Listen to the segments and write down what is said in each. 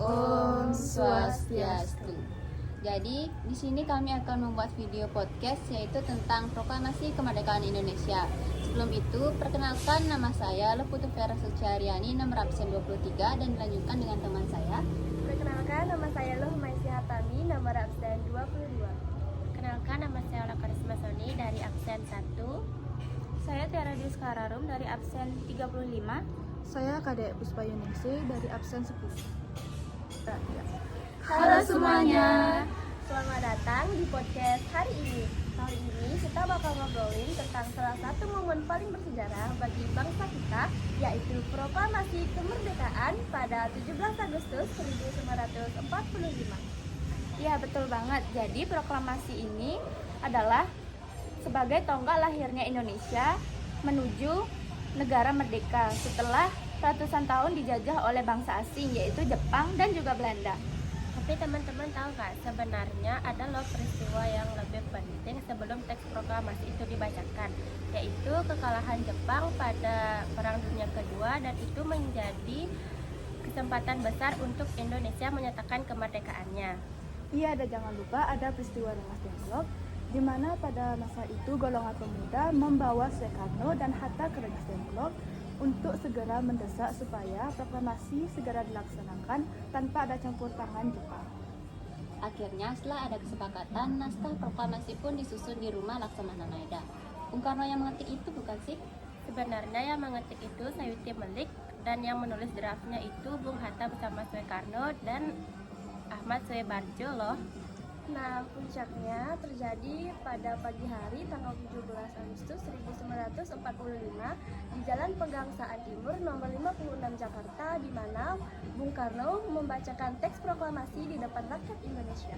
Om Swastiastu. Jadi di sini kami akan membuat video podcast yaitu tentang proklamasi kemerdekaan Indonesia. Sebelum itu, perkenalkan nama saya Leputu Vera Suciaryani, nomor absen 23 dan dilanjutkan dengan teman saya. Perkenalkan, nama saya Loh Maisi Hatami, nomor absen 22. Perkenalkan, nama saya Ola Karisma Soni dari absen 1. Saya Tiara Diskararum dari absen 35. Saya Kadek Puspa Yuningsi dari absen 10. Halo semuanya, selamat datang di podcast hari ini. Kali ini kita bakal ngobrolin tentang salah satu momen paling bersejarah bagi bangsa kita, yaitu proklamasi kemerdekaan pada 17 Agustus 1945. Ya, betul banget. Jadi proklamasi ini adalah sebagai tonggak lahirnya Indonesia menuju negara merdeka setelah ratusan tahun dijajah oleh bangsa asing, yaitu Jepang dan juga Belanda. Tapi teman-teman tahu nggak, sebenarnya ada loh peristiwa yang lebih penting sebelum teks proklamasi itu dibacakan, yaitu kekalahan Jepang pada Perang Dunia Kedua, dan itu menjadi kesempatan besar untuk Indonesia menyatakan kemerdekaannya. Iya, dan jangan lupa ada peristiwa Rengas Dengklok, di mana pada masa itu golongan pemuda membawa Soekarno dan Hatta ke Rengas Dengklok untuk segera mendesak supaya proklamasi segera dilaksanakan tanpa ada campur tangan Jepang. Akhirnya setelah ada kesepakatan, naskah proklamasi pun disusun di rumah Laksamana Maeda. Bung Karno yang mengetik itu bukan sih? Sebenarnya yang mengetik itu Sayuti Melik, dan yang menulis draftnya itu Bung Hatta bersama Soekarno dan Ahmad Suebarjo loh. Nah, puncaknya terjadi pada pagi hari tanggal 17 Agustus 1945 di Jalan Pegangsaan Timur nomor 56 Jakarta, di mana Bung Karno membacakan teks proklamasi di depan rakyat Indonesia.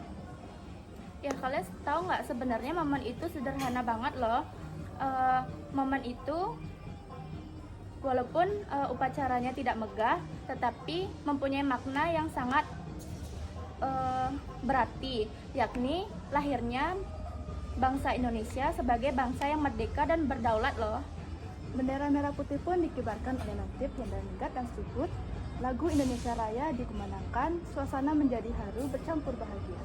Ya, kalian tahu nggak sebenarnya momen itu sederhana banget loh. Momen itu walaupun upacaranya tidak megah, tetapi mempunyai makna yang sangat berarti, yakni lahirnya bangsa Indonesia sebagai bangsa yang merdeka dan berdaulat loh. Bendera merah putih pun dikibarkan oleh Natib Jenderal Minggat dan Subut. Lagu Indonesia Raya dikumandangkan, suasana menjadi haru bercampur bahagia.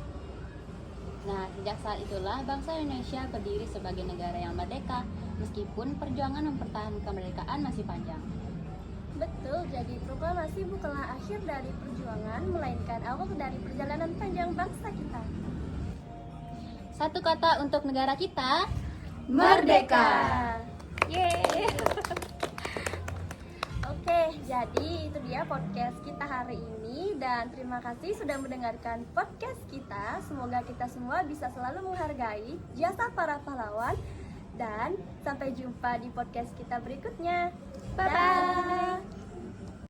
Nah, sejak saat itulah bangsa Indonesia berdiri sebagai negara yang merdeka, meskipun perjuangan mempertahankan kemerdekaan masih panjang. Betul, jadi proklamasi bukanlah akhir dari perjuangan, melainkan awal dari perjalanan panjang bangsa kita. Satu kata untuk negara kita, Merdeka! Yeay! Oke, jadi itu dia podcast kita hari ini, dan terima kasih sudah mendengarkan podcast kita. Semoga kita semua bisa selalu menghargai jasa para pahlawan, dan sampai jumpa di podcast kita berikutnya. Bye-bye!